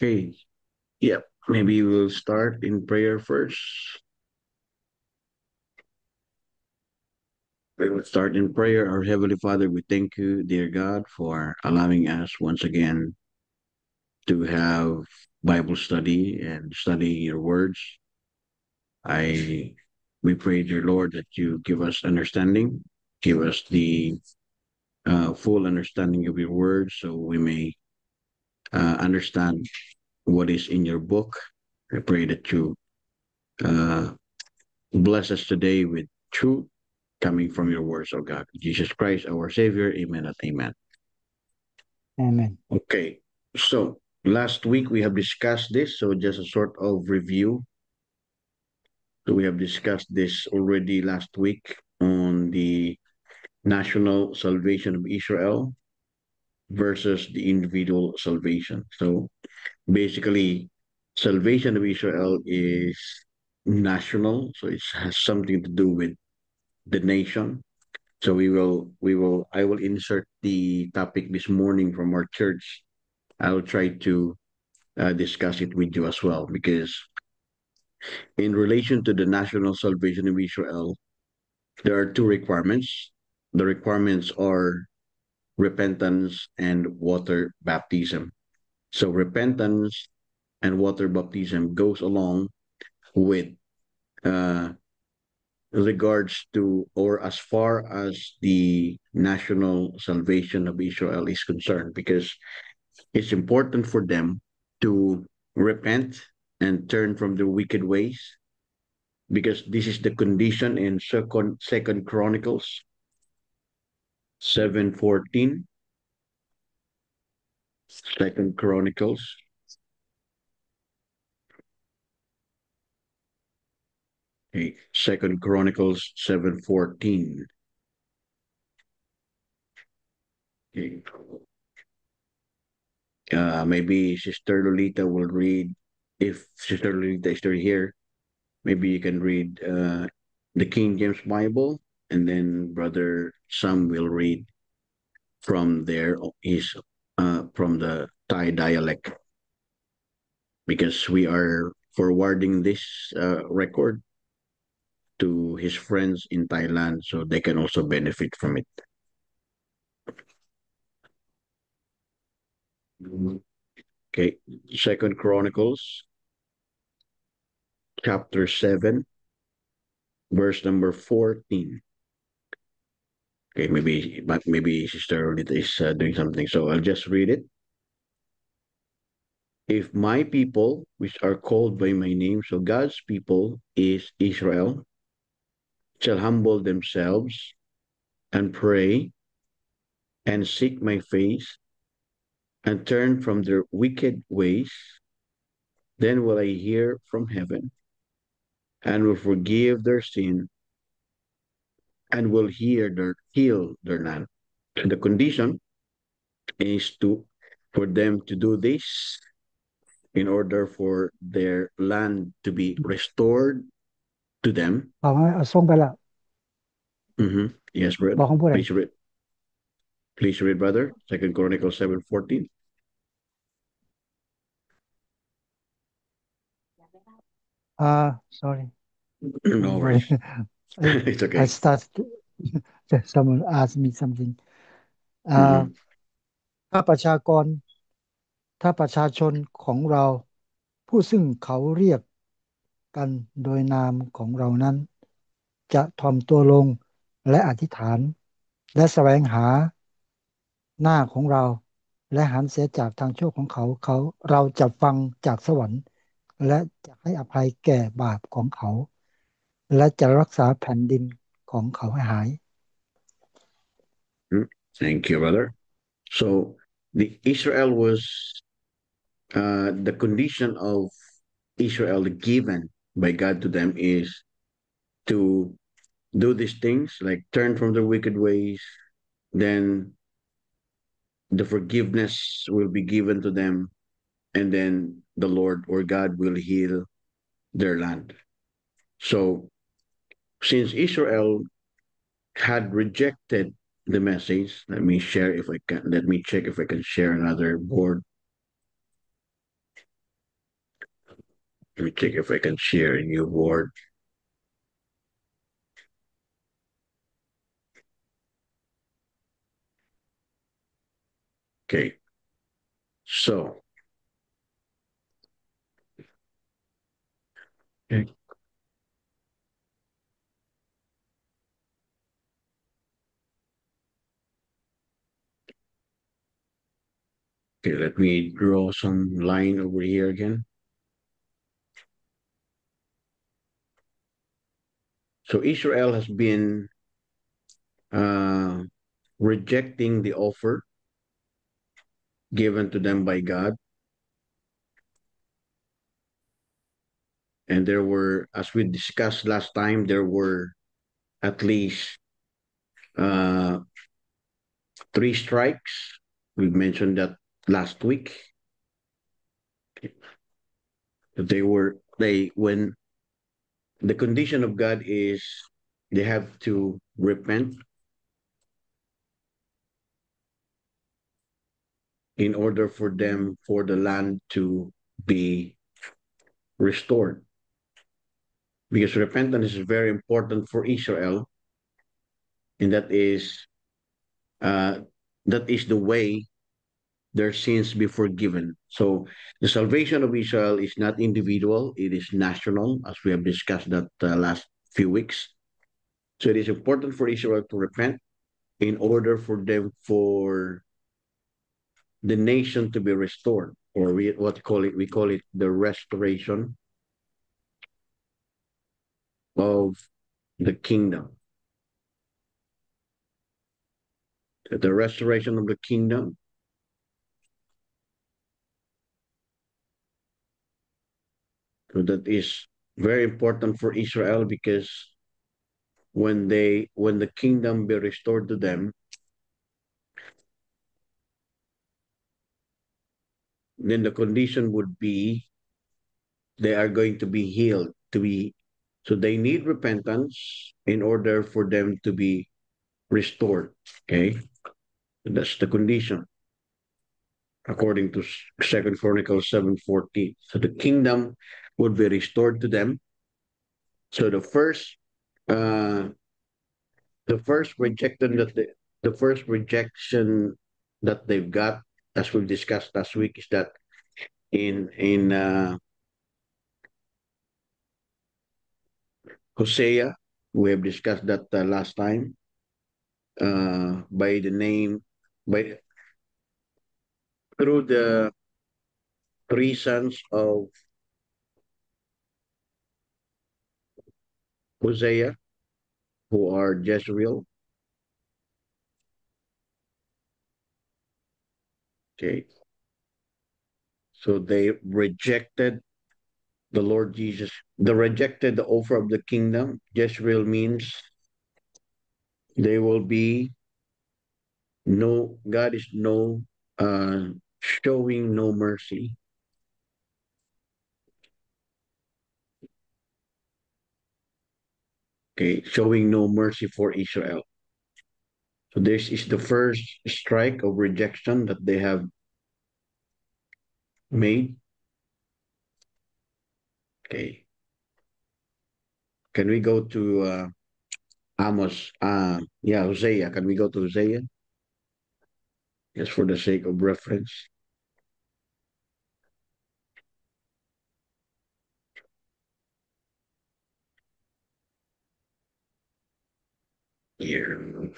Okay, yeah, maybe we'll start in prayer first. We will start in prayer. Our Heavenly Father, we thank you, dear God, for allowing us once again to have Bible study and studying your words. I we pray, dear Lord, that you give us understanding, give us the full understanding of your words, so we may understand what is in your book. I pray that you uh, bless us today with truth coming from your words, oh God. Jesus Christ, our Savior. Amen and amen. Amen. Okay, so last week we have discussed this, so just a sort of review. So we have discussed this already last week on the national salvation of Israel versus the individual salvation. So basically, salvation of Israel is national, so it has something to do with the nation. So I will insert the topic this morning from our church. I'll try to discuss it with you as well, because in relation to the national salvation of Israel, there are two requirements. The requirements are repentance and water baptism. So repentance and water baptism goes along with uh, regards to, or as far as the national salvation of Israel is concerned, because it's important for them to repent and turn from their wicked ways, because this is the condition in Second Chronicles 7:14. Second Chronicles, okay, Second Chronicles 7:14. Okay. Maybe Sister Lolita will read. If Sister Lolita is still here, maybe you can read the King James Bible, and then Brother Sam will read from there his from the Thai dialect, because we are forwarding this record to his friends in Thailand, so they can also benefit from it. Okay, Second Chronicles chapter 7, verse number 14. Okay, maybe Sister Lolita is doing something, so I'll just read it. If my people, which are called by my name, so God's people is Israel, shall humble themselves and pray and seek my face and turn from their wicked ways, then will I hear from heaven and will forgive their sin and will heal their land. And the condition is to for them to do this in order for their land to be restored to them. เอาส่งไปละYes, brother.บอกของผู้ใด Please read. Please read, brother. Second Chronicles 7:14. Sorry. No Sorry. worries. I It's I okay. started someone asked me something. Uh, Mhm. ถ้าประชากรถ้าประชาชนของเราผู้ซึ่งเขาเรียกกันโดยนามของเรานั้นจะถ่อมตัวลงและอธิษฐานและแสวงหาหน้าของเราและหันเสียจากทางชั่วของเขาเราจะฟังจากสวรรค์และจะให้อภัยแก่บาปของเขาและจะรักษาแผ่นดินของเขาให้หาย Thank you, brother. So the Israel was the condition of Israel given by God to them is to do these things, like turn from their wicked ways, then the forgiveness will be given to them, and then the Lord or God will heal their land. So since Israel had rejected the message, let me check if I can share another board. Let me check if I can share a new board. Okay, so okay, okay, let me draw some line over here again. So Israel has been uh, rejecting the offer given to them by God. And there were, as we discussed last time, there were at least uh, three strikes. We mentioned that last week. When the condition of God is they have to repent in order for them, for the land to be restored. Because repentance is very important for Israel, and uh, that is the way their sins be forgiven. So the salvation of Israel is not individual; it is national, as we have discussed that last few weeks. So it is important for Israel to repent in order for them for the nation to be restored, or we call it the restoration of the kingdom. The restoration of the kingdom. So that is very important for Israel because when the kingdom be restored to them, then the condition would be they are going to be healed to be so they need repentance in order for them to be restored. Okay, that's the condition according to Second Chronicles 7:14. So the kingdom would be restored to them. So uh, the first rejection the first rejection that they've got, as we've discussed last week, is that in Hosea, we have discussed that last time by the name by through the three sons of Hosea who are Jezreel. Okay, so they rejected the Lord Jesus. They rejected the offer of the kingdom. Jezreel means they will be no, God is uh, showing no mercy. Okay, showing no mercy for Israel. So this is the first strike of rejection that they have made. Okay, can we go to Amos? Yeah, Hosea. Can we go to Hosea? Just for the sake of reference. Here.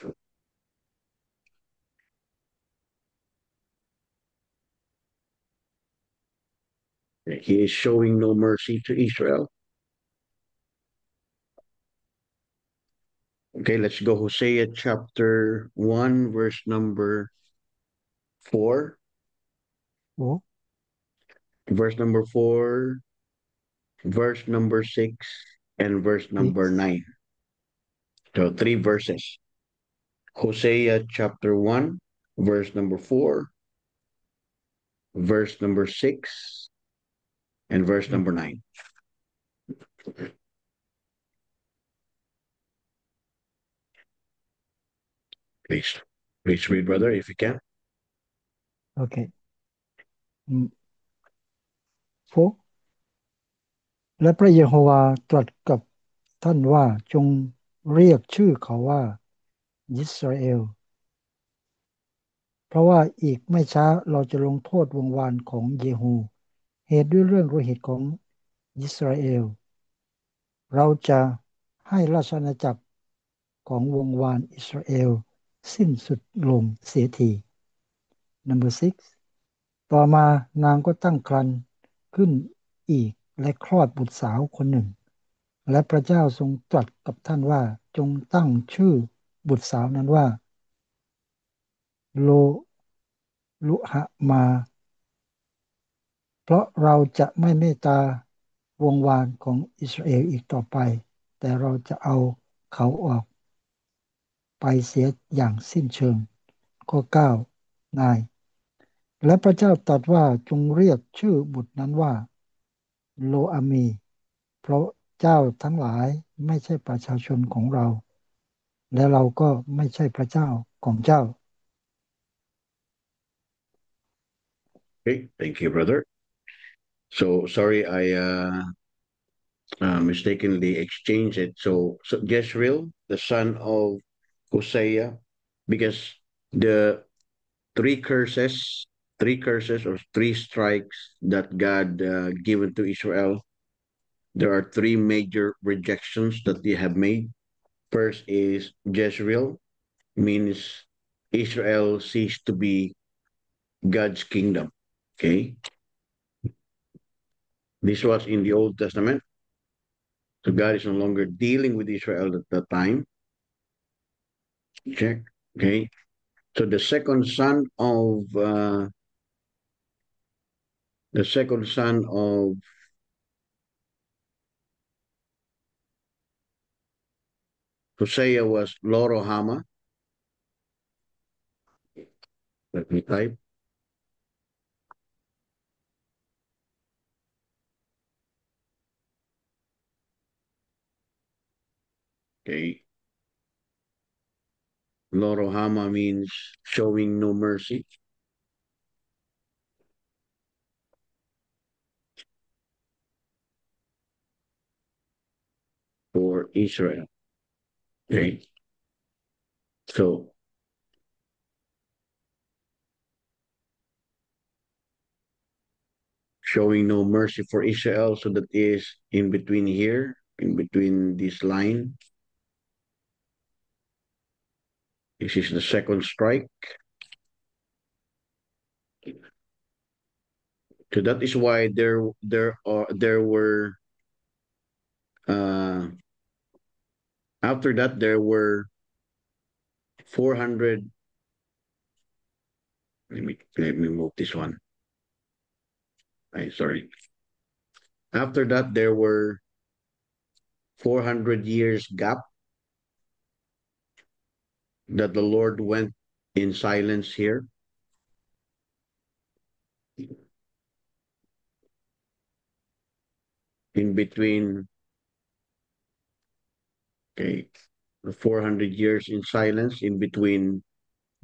He is showing no mercy to Israel. Okay, let's go Hosea chapter 1, verse number 4. Oh, Verse number 4, verse number 6, and verse number 6. 9. So three verses. Hosea chapter 1, verse number 4, verse number 6, and verse Okay. number 9. Please, please read, brother, if you can. Okay. Mm, 4. และพระเยโฮวาตรัสกับท่านว่าจงเรียกชื่อเขาว่ายิสราเอลเพราะว่าอีกไม่ช้าเราจะลงโทษวงวานของเยฮูเหตุด้วยเรื่องโลหิตของอิสราเอลเราจะให้ราชอาณาจักรของวงวานอิสราเอลสิ้นสุดลงเสียที Number 6ต่อมานางก็ตั้งครรภ์ขึ้นอีกและคลอดบุตรสาวคนหนึ่งและพระเจ้าทรงตรัสกับท่านว่าจงตั้งชื่อบุตรสาวนั้นว่าโลลุหะมาเพราะเราจะไม่เมตตาวงวานของอิสราเอลอีกต่อไปแต่เราจะเอาเขาออกไปเสียอย่างสิ้นเชิงข้อ9นายและพระเจ้าตรัสว่าจงเรียกชื่อบุตรนั้นว่าโลอามีเพราะเจ้าทั้งหลายไม่ใช่ประชาชนของเราและเราก็ไม่ใช่พระเจ้าของเจ้า Okay, thank you, brother. So sorry, I mistakenly exchanged it. So Jezreel, the son of Hosea, because the three curses, three curses or three strikes that God given to Israel, there are three major rejections that they have made. First is Jezreel, means Israel ceased to be God's kingdom. Okay, this was in the Old Testament. So God is no longer dealing with Israel at that time. Check. Okay. So the second son of Hosea was Lorohama. Let me type. Okay. Lorohama means showing no mercy for Israel. Okay. So showing no mercy for Israel. So that is in between here, in between this line. This is the second strike. So that is why there were uh after that there were 400. Let me move this one. I sorry. After that there were 400 years gap that the Lord went in silence here. In between, okay, the 400 years in silence in between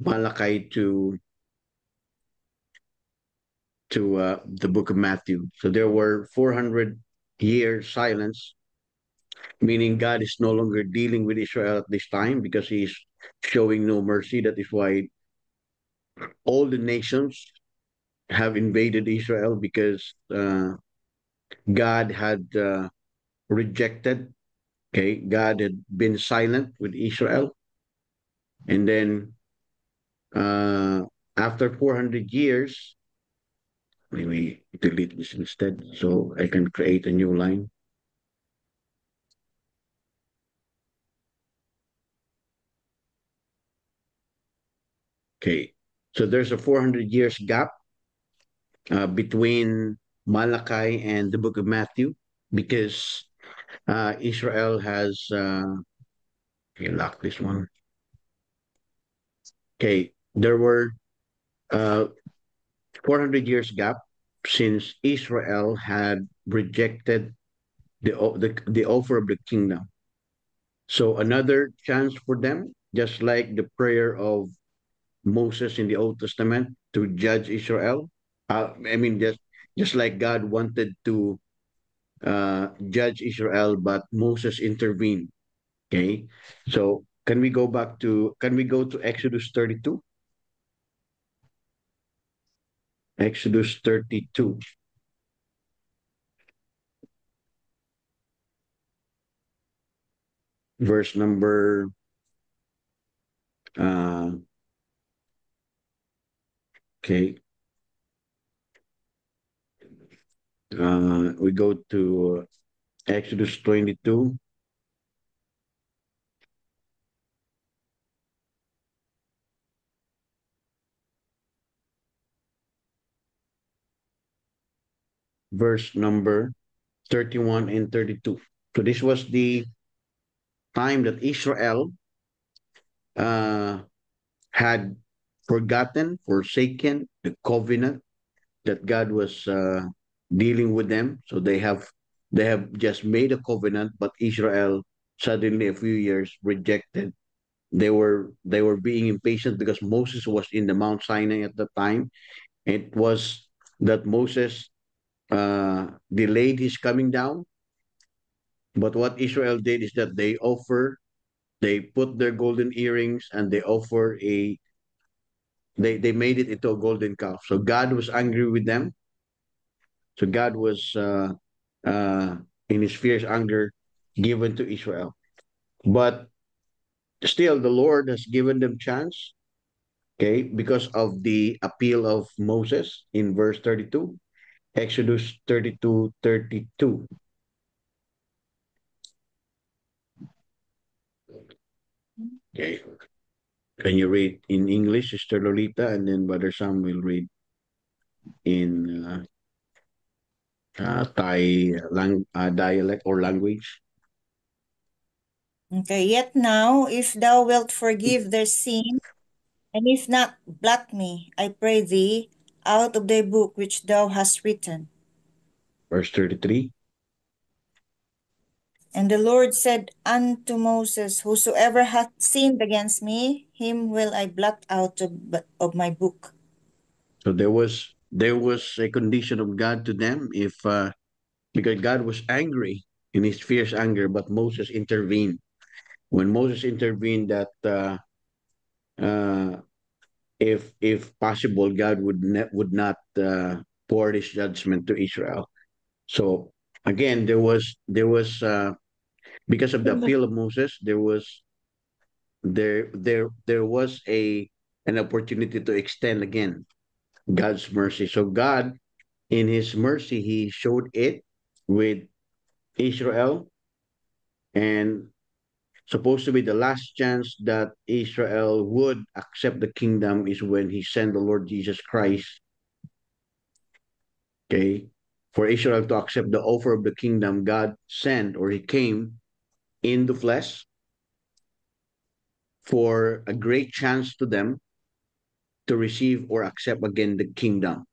Malachi to the book of Matthew. So there were 400 years silence, meaning God is no longer dealing with Israel at this time because he's showing no mercy. That is why all the nations have invaded Israel because God had rejected. Okay, God had been silent with Israel, and then uh, after 400 years, let me delete this instead so I can create a new line. Okay, so there's a 400 years gap between Malachi and the book of Matthew because Israel has. Okay, lock this one. Okay, there were 400 years gap since Israel had rejected the offer of the kingdom. So another chance for them, just like the prayer of Moses in the Old Testament to judge Israel. I mean, just like God wanted to judge Israel, but Moses intervened. Okay, so can we go to Exodus 32? Exodus 32, verse number uh, okay. We go to Exodus 22, verse number 31 and 32. So this was the time that Israel uh, had forgotten, forsaken the covenant that God was dealing with them. So they have just made a covenant, but Israel suddenly a few years rejected. They were being impatient because Moses was in the Mount Sinai at the time. It was that Moses delayed his coming down. But what Israel did is that they put their golden earrings and they made it into a golden calf. So God was angry with them. So God was uh, in his fierce anger given to Israel. But still, the Lord has given them chance. Okay, because of the appeal of Moses in verse 32, Exodus 32:32. Okay, can you read in English, Sister Lolita, and then Brother Sam will read in dialect or language. Okay, yet now, if thou wilt forgive their sin, and if not, blot me, I pray thee, out of thy book which thou hast written. Verse 33. And the Lord said unto Moses, whosoever hath sinned against me, him will I blot out of my book. So there was a condition of God to them if because God was angry in his fierce anger, but Moses intervened. When Moses intervened, that uh, if possible, God would not pour this judgment to Israel. So again, there was because of the appeal of Moses, there was a an opportunity to extend again God's mercy. So God, in His mercy, He showed it with Israel, and supposed to be the last chance that Israel would accept the kingdom is when He sent the Lord Jesus Christ. Okay, for Israel to accept the offer of the kingdom, God sent or He came in the flesh for a great chance to them to receive or accept again the kingdom.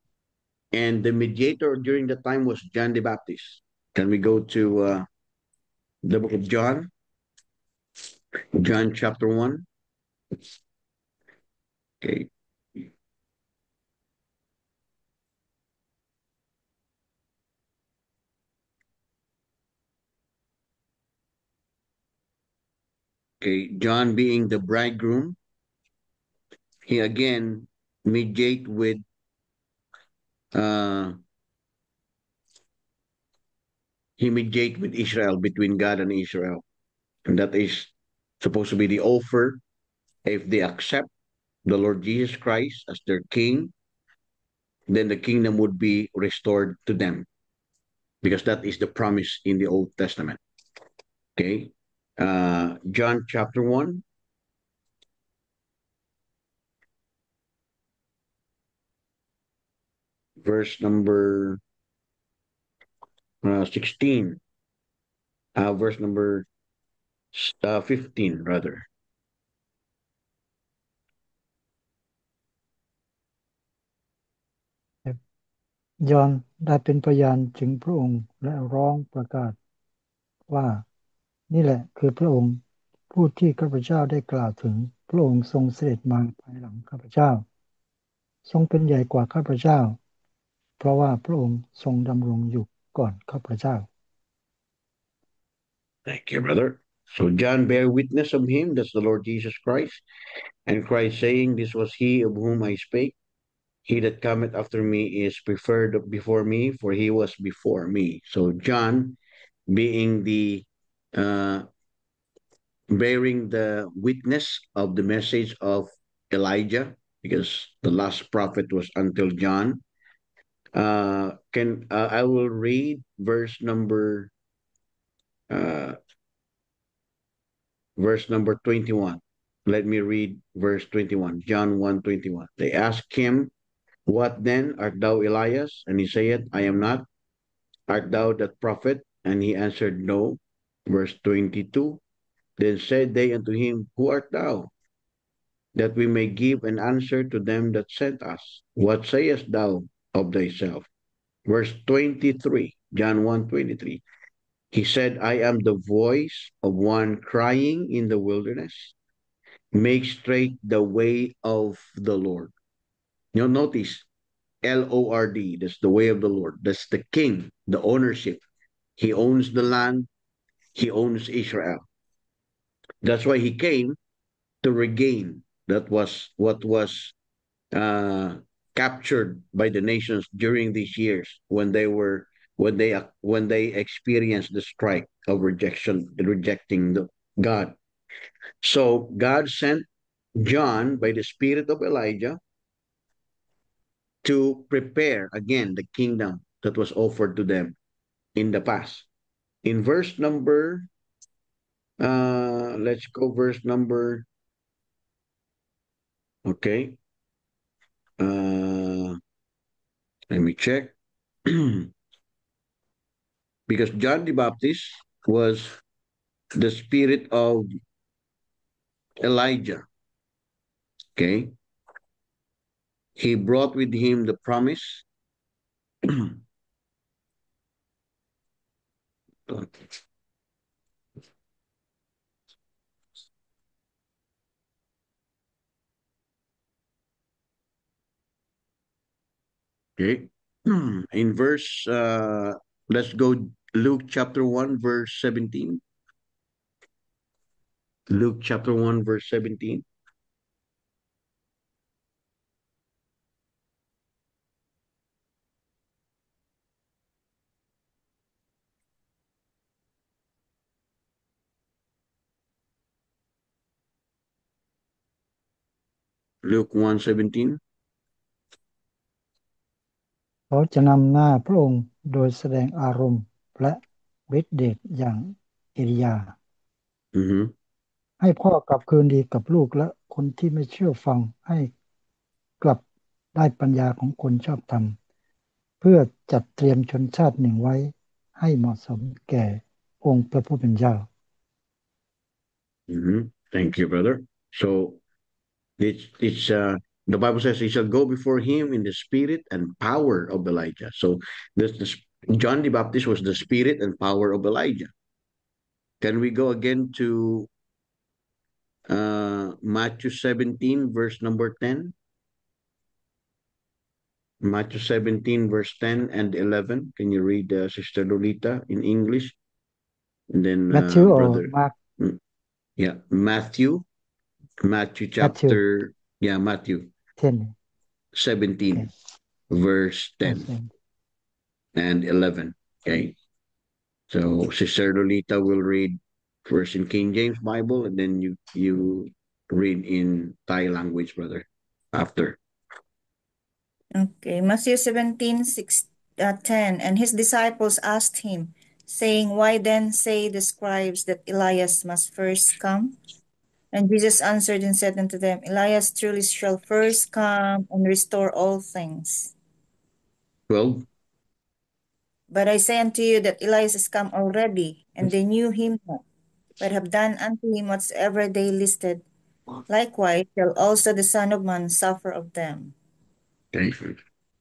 And the mediator during that time was John the Baptist. Can we go to the book of John? John chapter 1. Okay. Okay. John being the bridegroom, he again mediate with uh he mediate with Israel, between God and Israel. And that is supposed to be the offer. If they accept the Lord Jesus Christ as their king, then the kingdom would be restored to them because that is the promise in the Old Testament. Okay. John chapter 1, verse number 16, verse number 15, rather.ยอห์นได้เป็นพยานถึงพระองค์และร้องประกาศว่านี่แหละคือพระองค์ผู้ที่ข้าพเจ้าได้กล่าวถึงพระองค์ทรงเสด็จมาภายหลังข้าพเจ้าทรงเป็นใหญ่กว่าข้าพเจ้าเพราะว่าพระองค์ทรงดำรงอยู่ก่อนข้าพเจ้า Thank you, brother. So John bare witness of him, that's the Lord Jesus Christ, and Christ saying, This was he of whom I spake. He that cometh after me is preferred before me, for he was before me. So John, being the uh, bearing the witness of the message of Elijah, because the last prophet was until John. Can I will read uh, verse number 21. Let me read verse 21. John 1:21. They asked him, What then? Art thou Elias? And he saith, I am not. Art thou that prophet? And he answered, No. Verse 22. Then said they unto him, Who art thou? That we may give an answer to them that sent us. What sayest thou of thyself? Verse 23, John 1:23. He said, I am the voice of one crying in the wilderness. Make straight the way of the Lord. You'll notice Lord, that's the way of the Lord. That's the king, the ownership. He owns the land, he owns Israel. That's why he came to regain that was what was uh, captured by the nations during these years when they experienced the strike of rejecting God. So God sent John by the spirit of Elijah to prepare again the kingdom that was offered to them in the past. In verse number, let's go verse number, okay, let me check. Because John the Baptist was the spirit of Elijah, okay? He brought with him the promise. Okay. In verse, let's go Luke chapter 1, verse 17. Luke chapter 1, verse 17. Luke 1:17. เขาจะนำหน้าพระองค์โดยแสดงอารมณ์และฤทธิเดชอย่างเอลียา Mm-hmm. ให้พ่อกลับคืนดีกับลูกและคนที่ไม่เชื่อฟังให้กลับได้ปัญญาของคนชอบธรรมเพื่อจัดเตรียมชนชาติหนึ่งไว้ให้เหมาะสมแก่องค์พระผู้เป็นเจ้า Mm-hmm. Thank you, brother. So it's the Bible says he shall go before him in the spirit and power of Elijah. So this John the Baptist was the spirit and power of Elijah. Can we go again to Matthew 17, verse number 10? Matthew 17, verse 10 and 11. Can you read Sister Lolita in English? And then Matthew or brother. Mark? Yeah, Matthew chapter, yeah, Matthew 10. 17, Okay. verse 10 and 11. Okay. So Sister Lolita will read first in King James Bible, and then you read in Thai language, brother, after. Okay, Matthew 17:10. And his disciples asked him, saying, Why then say the scribes that Elias must first come? And Jesus answered and said unto them, Elias truly shall first come and restore all things. 12. But I say unto you that Elias is come already, and they knew him not, but have done unto him whatsoever they listed. Likewise shall also the Son of Man suffer of them. Okay.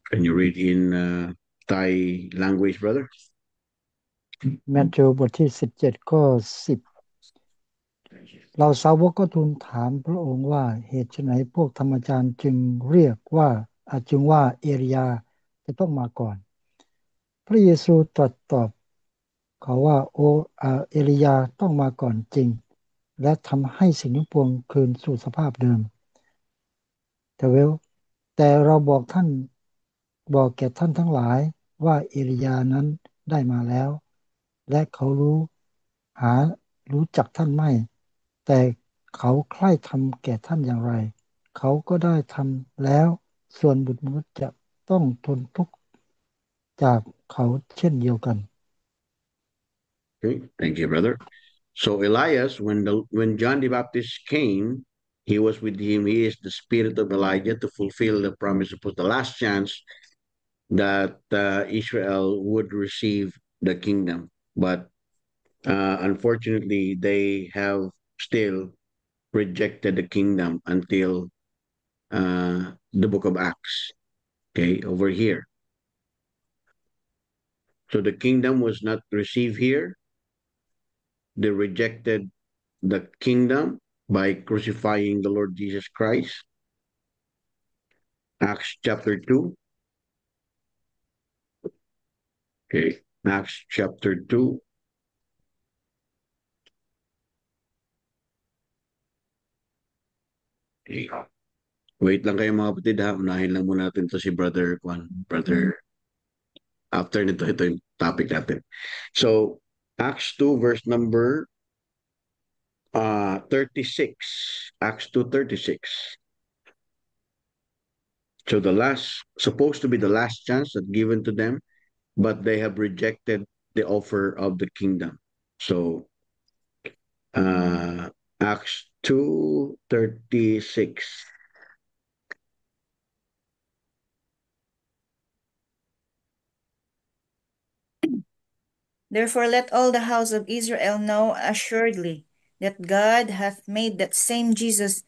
Can you read in Thai language, brother? แมทธิวบทที่17ข้อ10เราสาวกก็ทูลถามพระองค์ว่าเหตุไฉนพวกธรรมจารย์จึงเรียกว่าจึงว่าเอลียาจะต้องมาก่อน พระเยซูตรัสตอบ เขาว่าเอลียาต้องมาก่อนจริง และทำให้สิ่งทั้งปวงคืนสู่สภาพเดิมแต่เราบอกแก่ท่านทั้งหลายว่าเอลียานั้นได้มาแล้ว และเขาหารู้จักท่านไม่ แต่เขาใคร่ทำแก่ท่านอย่างไร เขาก็ได้ทำแล้ว ส่วนบุตรมนุษย์จะต้องทนทุกข์จากเขาเช่นเดียวกัน Okay, thank you, brother. So Elias, when John the Baptist came, he was with him. He is the spirit of Elijah to fulfill the promise of the last chance that Israel would receive the kingdom. But unfortunately, they have still rejected the kingdom until the book of Acts. Okay, over here. So the kingdom was not received here. They rejected the kingdom by crucifying the Lord Jesus Christ. Acts chapter 2. Okay, Acts chapter 2. Okay. Wait lang kayo mga kapatid ha. Unahin lang muna natin to si Brother Juan. Brother, after nito, ito yung topic natin. So, Acts 2 verse number 36. Acts 2:36. So supposed to be the last chance that given to them, but they have rejected the offer of the kingdom. So, Acts 2:36. Therefore let all the house of Israel know assuredly that God hath made that same Jesus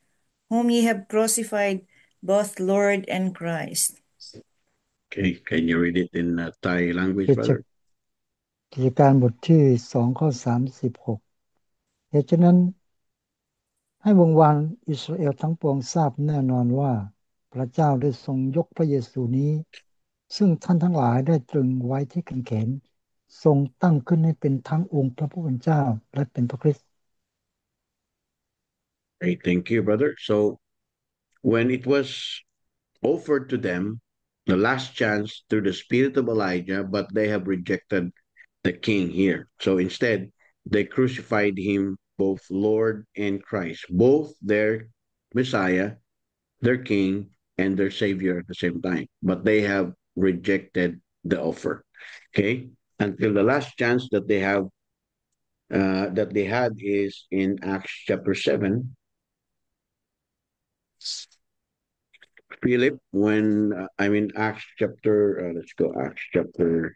whom ye have crucified both Lord and Christ. Okay, can you read it in Thai language, brother? กิจการบทที่2ข้อ36เหตุฉะนั้นให้วงวานอิสราเอลทั้งปวงทราบแน่นอนว่า พระเจ้าได้ทรงยกพระเยซูนี้ ซึ่งท่านทั้งหลายได้ตรึงไว้ที่กางเขนทรงตั้งขึ้นให้เป็นทั้งองค์พระผู้เป็นเจ้าและเป็นพระคริสต์ Great, thank you, brother. So, when it was offered to them, the last chance through the spirit of Elijah, but they have rejected the king here. So instead, they crucified him, both Lord and Christ, both their Messiah, their king, and their savior at the same time. But they have rejected the offer. Okay? Until the last chance that they have that they had is in Acts chapter 7. Philip, when Acts chapter, let's go, Acts chapter,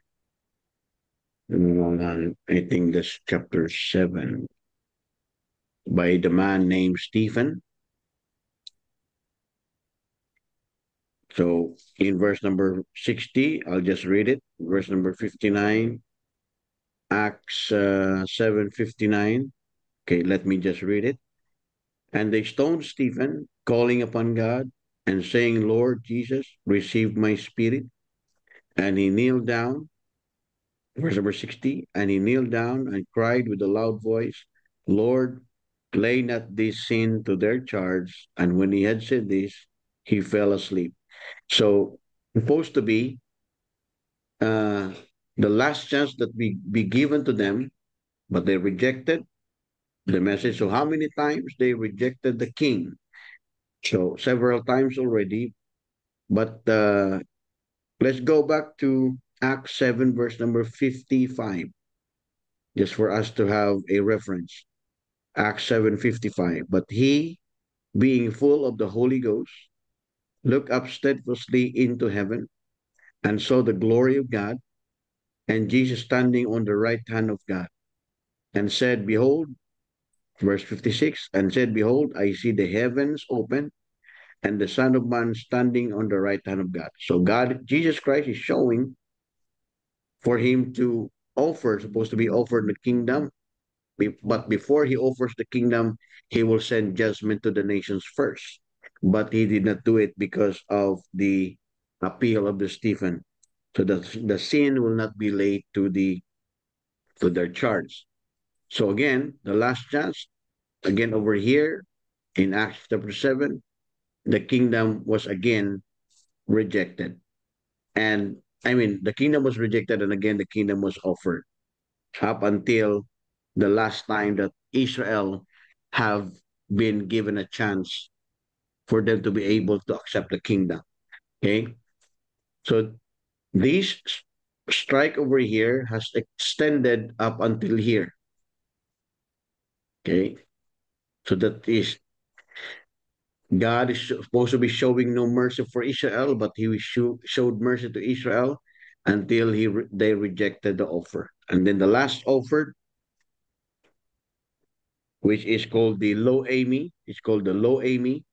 I think that's chapter 7, by the man named Stephen. So in verse number 60, I'll just read it. Verse number 59, Acts 7:59. Okay, let me just read it. And they stoned Stephen, calling upon God and saying, Lord Jesus, receive my spirit. And he kneeled down. Verse number 60, and he kneeled down and cried with a loud voice, Lord, lay not this sin to their charge. And when he had said this, he fell asleep. So, supposed to be the last chance that be given to them, but they rejected the message. So, how many times they rejected the king? So, several times already. But let's go back to Acts 7, verse number 55, just for us to have a reference. Acts 7:55. But he, being full of the Holy Ghost, looked up steadfastly into heaven and saw the glory of God and Jesus standing on the right hand of God, and said, Behold, verse 56, and said, Behold, I see the heavens open and the Son of Man standing on the right hand of God. So Jesus Christ is showing for him to supposed to be offered the kingdom. But before he offers the kingdom, he will send judgment to the nations first. But he did not do it because of the appeal of the Stephen. So the sin will not be laid to the to their charge. So again, the last chance, again over here in Acts chapter 7, the kingdom was again rejected. And I mean, the kingdom was rejected, and again, the kingdom was offered up until the last time that Israel have been given a chance for them to be able to accept the kingdom. Okay. So this strike over here has extended up until here. Okay. So that is God is supposed to be showing no mercy for Israel, but he showed mercy to Israel until they rejected the offer. And then the last offer, which is called the Lo Ami, it's called the Lo Ami.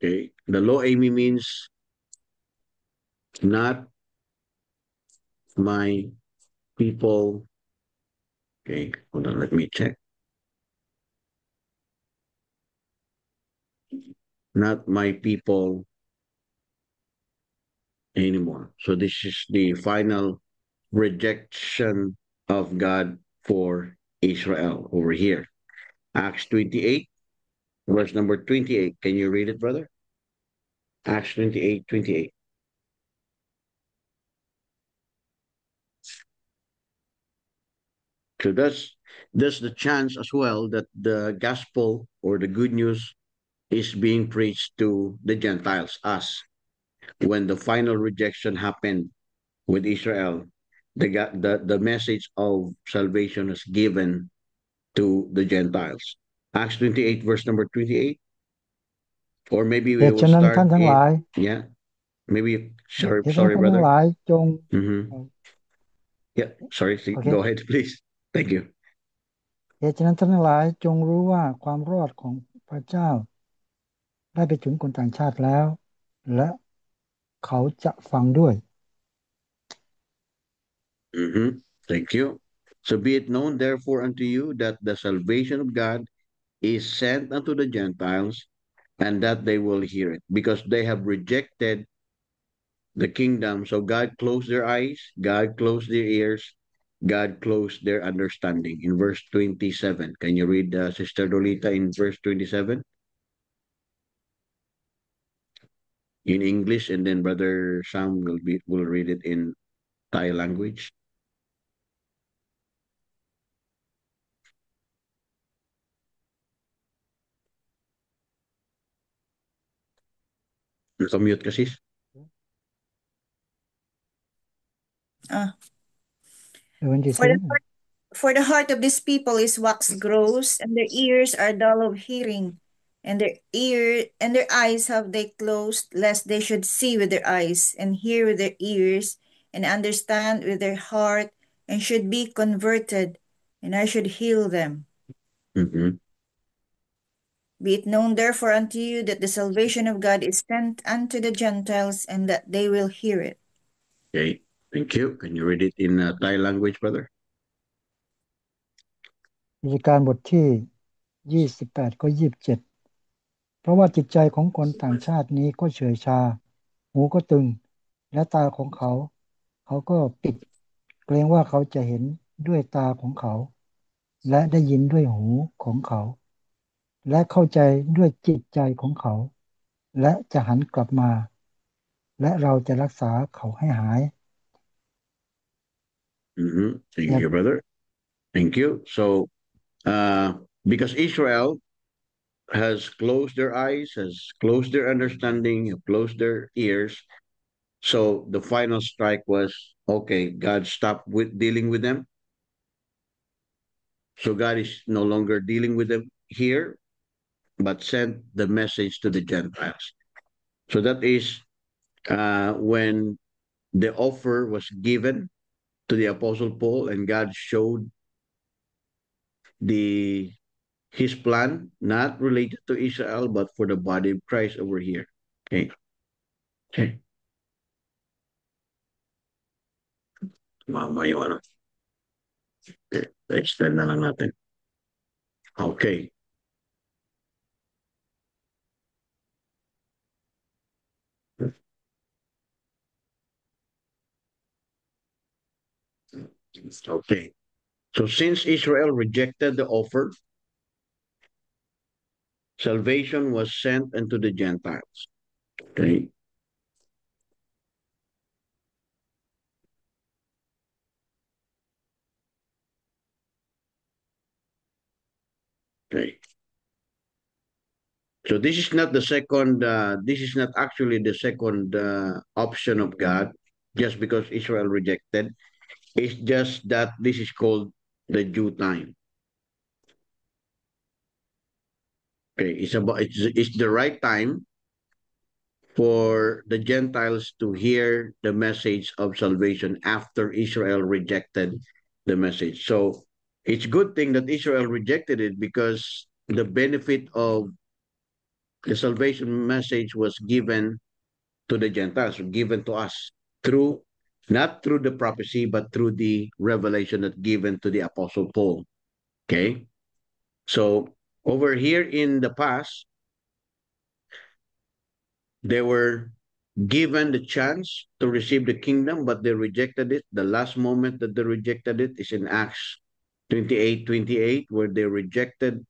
Okay. The Lo Ami means not my people. Okay, hold on, let me check. Not my people anymore. So this is the final rejection of God for Israel over here. Acts 28, verse number 28. Can you read it, brother? Acts 28, 28. So that's the chance as well that the gospel or the good news is being preached to the Gentiles, us. When the final rejection happened with Israel, the message of salvation is given to the Gentiles. Acts 28, verse number 28. Or maybe เห we ตุ will ฉะนั้นท่าน start ทั้งห in, ลาย yeah, maybe, เหตุฉะนั้น sorry, ท่านทั้ง brother. หลายจง Mm-hmm. Yeah, sorry, โอเค go ahead, please. Thank you. เหตุฉะนั้นท่านทั้งหลายจงรู้ว่าความรอดของพระเจ้าได้ไปถึงคนต่างชาติแล้ว และเขาจะฟังด้วย Mm-hmm. Thank you. So be it known, therefore, unto you that the salvation of God is sent unto the Gentiles, and that they will hear it, because they have rejected the kingdom. So God closed their eyes, God closed their ears, God closed their understanding. In verse 27, can you read, Sister Dolita, in verse 27 in English, and then Brother Sam will read it in Thai language. Nakamute ka, sis? Ah. For 27 for the heart of this people is wax gross, and their ears are dull of hearing, and their eyes have they closed, lest they should see with their eyes, and hear with their ears, and understand with their heart, and should be converted, and I should heal them. Mm-hmm. Be it known therefore unto you that the salvation of God is sent unto the Gentiles, and that they will hear it. Okay, thank you. Can you read it in Thai language, brother? กิจการบทที่ 28 ข้อ 27 เพราะว่าจิตใจของคนต่างชาตินี้ก็เฉยชา หูก็ตึง และตาของเขา เขาก็ปิด เกรงว่าเขาจะเห็นด้วยตาของเขา และได้ยินด้วยหูของเขา และเข้าใจด้วยจิตใจของเขา และจะหันกลับมา และเราจะรักษาเขาให้หาย Mm-hmm. Thank Yep. you, brother. Thank you. So, because Israel has closed their eyes, has closed their understanding, have closed their ears. So the final strike was, okay, God stopped with dealing with them. So God is no longer dealing with them here, but sent the message to the Gentiles. So that is when the offer was given to the Apostle Paul, and God showed the his plan, not related to Israel, but for the body of Christ over here. Okay. Okay. Mama, yung ano. Extend na lang natin. Okay. Okay. So since Israel rejected the offer, salvation was sent unto the Gentiles. Okay. Okay. So this is not the second, this is not actually the second option of God, just because Israel rejected. It's just that this is called the due time. Okay, it's the right time for the Gentiles to hear the message of salvation after Israel rejected the message. So it's good thing that Israel rejected it, because the benefit of the salvation message was given to the Gentiles, given to us through, not through the prophecy, but through the revelation that given to the Apostle Paul. Okay. So over here in the past, they were given the chance to receive the kingdom, but they rejected it. The last moment that they rejected it is in Acts 28:28, where they rejected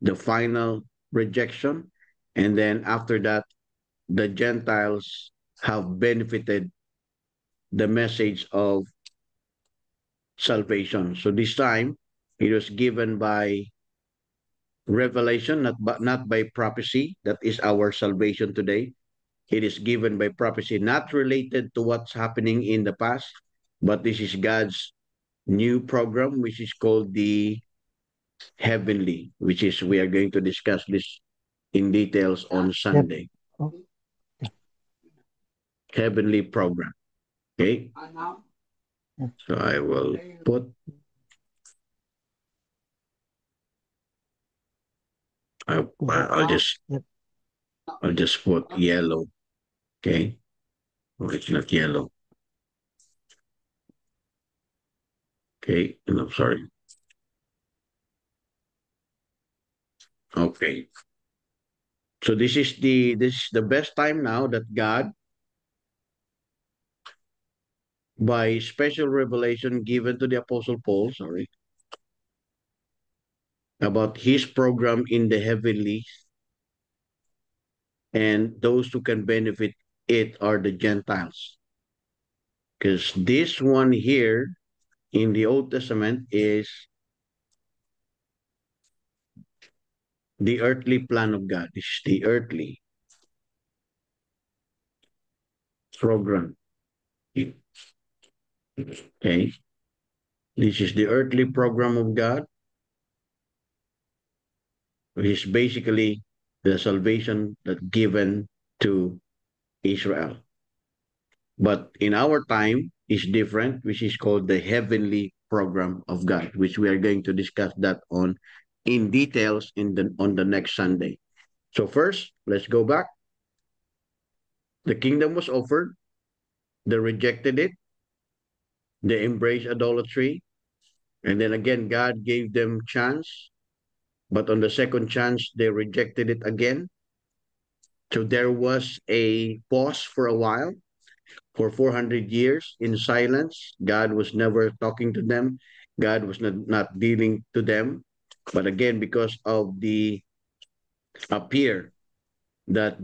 the final rejection. And then after that, the Gentiles have benefited the message of salvation. So this time, it was given by revelation, not by prophecy. That is our salvation today. It is given by prophecy, not related to what's happening in the past, but this is God's new program, which is called the heavenly, which is we are going to discuss this in details on Sunday. Oh, Heavenly program. Okay. So I will put I'll just yep. put yellow. Okay. Oh, it's not yellow. Okay. And I'm sorry. Okay. So this is the best time now that God, by special revelation given to the Apostle Paul, sorry, about his program in the heavenly, and those who can benefit it are the Gentiles. Because this one here in the Old Testament is the earthly plan of God. This is the earthly program. Okay. This is the earthly program of God, which is basically the salvation that given to Israel. But in our time is different, which is called the heavenly program of God, which we are going to discuss that on in details on the next Sunday. So first, let's go back. The kingdom was offered, they rejected it, they embraced idolatry, and then again God gave them chance, but on the second chance they rejected it again. So there was a pause for a while. For 400 years in silence. God was never talking to them. God was not dealing to them. But again, because of the appear that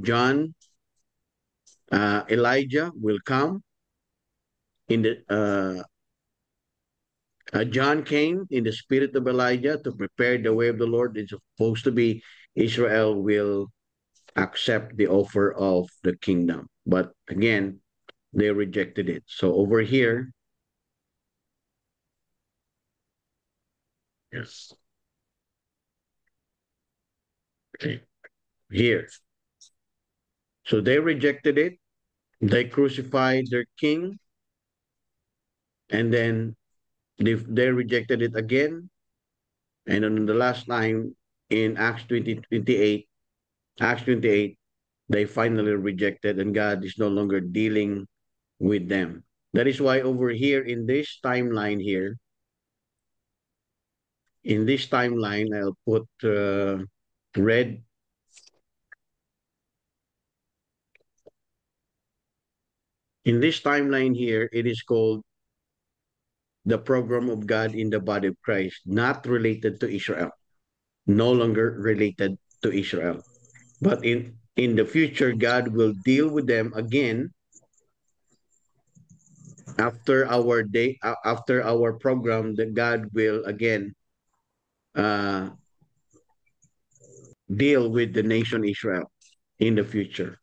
Elijah will come in the John came in the spirit of Elijah to prepare the way of the Lord. It's supposed to be Israel will accept the offer of the kingdom. But again, they rejected it. So over here, yes, okay, here. So they rejected it. They crucified their king, and then they rejected it again. And on the last time in Acts 28, they finally rejected, and God is no longer dealing with them. That is why over here in this timeline here, in this timeline, I'll put red. In this timeline here, it is called the program of God in the body of Christ, not related to Israel, no longer related to Israel. But in the future, God will deal with them again after our program. That God will again uh, deal with the nation Israel in the future.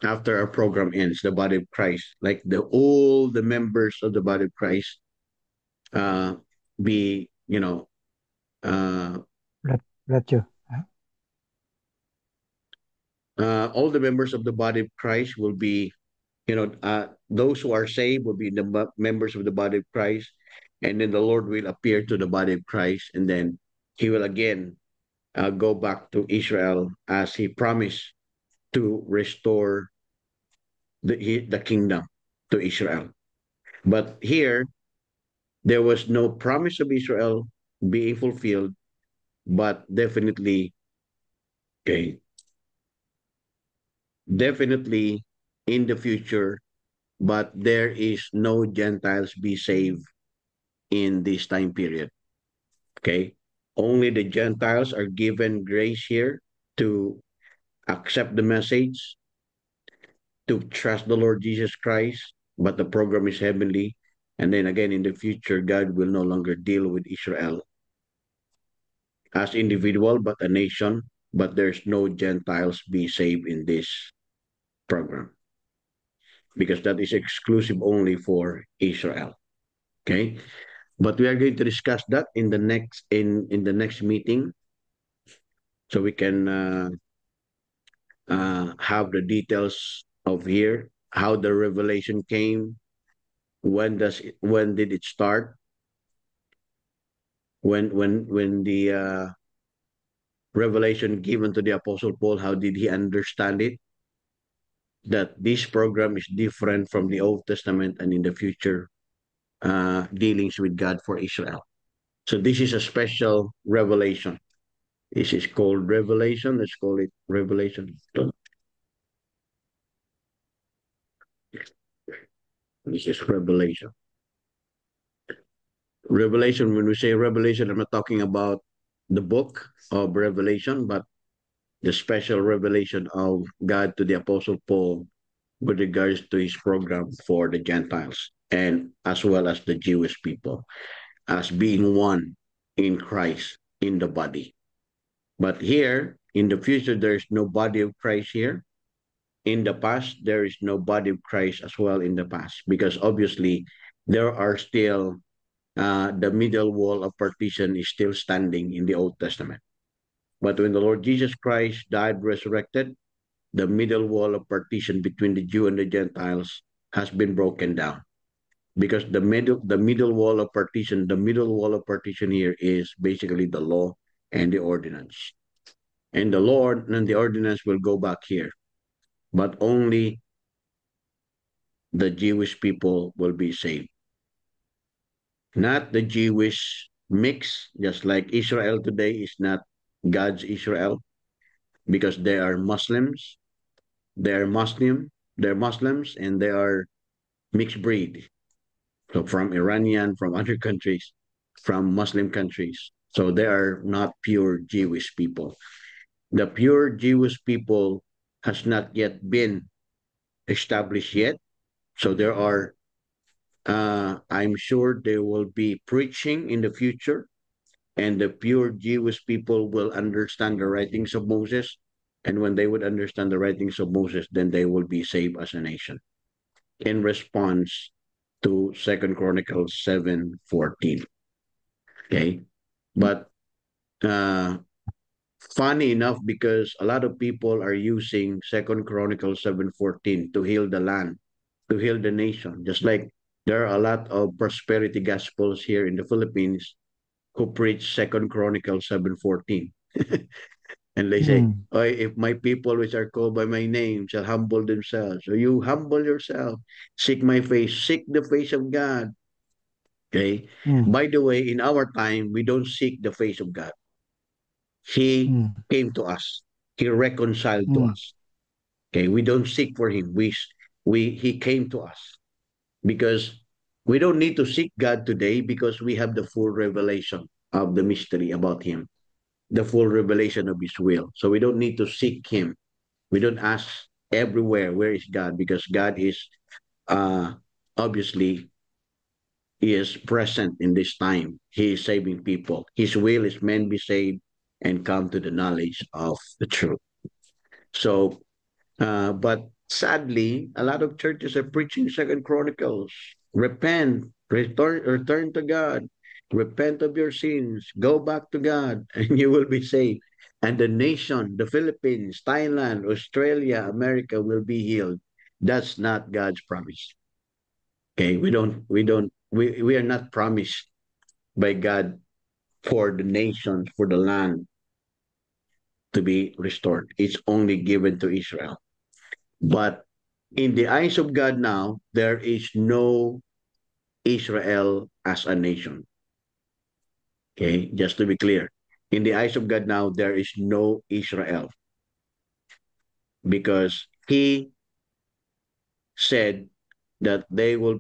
After our program ends, the body of Christ, like all the members of the body of Christ, uh, be uh, rapture. all the members of the body of Christ will be, those who are saved will be the members of the body of Christ, and then the Lord will appear to the body of Christ, and then He will again go back to Israel as He promised to restore the kingdom to Israel. But here, there was no promise of Israel being fulfilled, but definitely, okay, definitely in the future, but there is no Gentiles be saved in this time period. Okay. Only the Gentiles are given grace here to accept the message, to trust the Lord Jesus Christ, but the program is heavenly. And then again, in the future, God will no longer deal with Israel as individual, but a nation, but there's no Gentiles be saved in this program because that is exclusive only for Israel. Okay. But we are going to discuss that in the next meeting, so we can have the details of here, how the revelation came, when did it start, when the revelation given to the Apostle Paul, how did he understand it? That this program is different from the Old Testament and in the future dealings with God for Israel. So this is a special revelation. This is called revelation. Let's call it revelation. This is revelation. Revelation, when we say revelation, I'm not talking about the book of Revelation, but the special revelation of God to the Apostle Paul with regards to his program for the Gentiles and as well as the Jewish people as being one in Christ in the body. But here, in the future, there is no body of Christ here. In the past, there is no body of Christ as well in the past, because obviously there are still the middle wall of partition is still standing in the Old Testament. But when the Lord Jesus Christ died, resurrected, the middle wall of partition between the Jew and the Gentiles has been broken down. Because the middle wall of partition here is basically the law and the ordinance. And the Lord and the ordinance will go back here. But only the Jewish people will be saved. Not the Jewish mix, just like Israel today is not God's Israel, because they are Muslims, they're Muslims, and they are mixed breed. So from Iranian, from other countries, from Muslim countries. So they are not pure Jewish people. The pure Jewish people has not yet been established yet. So there are, I'm sure there will be preaching in the future, and the pure Jewish people will understand the writings of Moses. And when they would understand the writings of Moses, then they will be saved as a nation in response to Second Chronicles 7:14. Okay. But funny enough, because a lot of people are using Second Chronicles 7:14 to heal the land, to heal the nation. Just like there are a lot of prosperity gospels here in the Philippines who preach Second Chronicles 7:14. And they say, oh, if my people which are called by my name shall humble themselves. So you humble yourself, seek my face, seek the face of God. Okay. By the way, in our time, we don't seek the face of God. He came to us. He reconciled to us. Okay. We don't seek for him. He came to us. because we don't need to seek God today because we have the full revelation of the mystery about Him, the full revelation of His will. So we don't need to seek Him. We don't ask everywhere, where is God? Because God is uh, obviously He is present in this time. He is saving people. His will is men be saved and come to the knowledge of the truth. So, but sadly, a lot of churches are preaching Second Chronicles. Repent, return to God, repent of your sins, go back to God, and you will be saved. And the nation, the Philippines, Thailand, Australia, America will be healed. That's not God's promise. Okay, we are not promised by God for the nation, for the land to be restored. It's only given to Israel. But in the eyes of God now, there is no Israel as a nation. Okay, just to be clear. In the eyes of God now, there is no Israel because He said that they will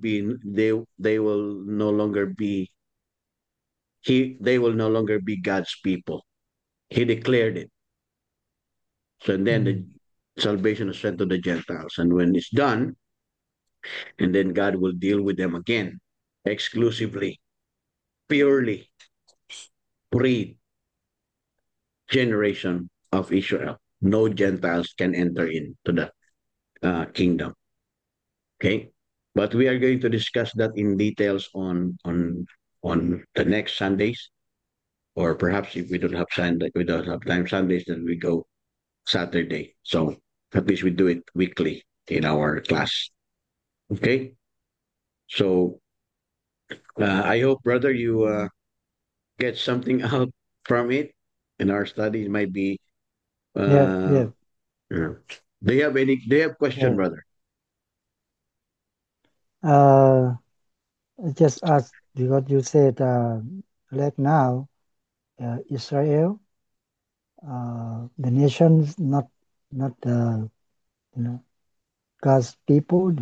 no longer be they will no longer be God's people. He declared it. So and then the salvation is sent to the Gentiles. And when it's done, and then God will deal with them again, exclusively, purely, pre generation of Israel. No Gentiles can enter into the kingdom. Okay, but we are going to discuss that in details on the next Sundays, or perhaps if we don't have Sunday, we don't have time Sundays, then we go Saturday. So at least we do it weekly in our class. Okay, so I hope, brother, you get something out from it, and our studies might be. Yeah, Uh, yeah, yeah. Do you have any? Do you have question, yeah. brother? Uh, I just asked because you said like now Israel, the nations not you know God's people.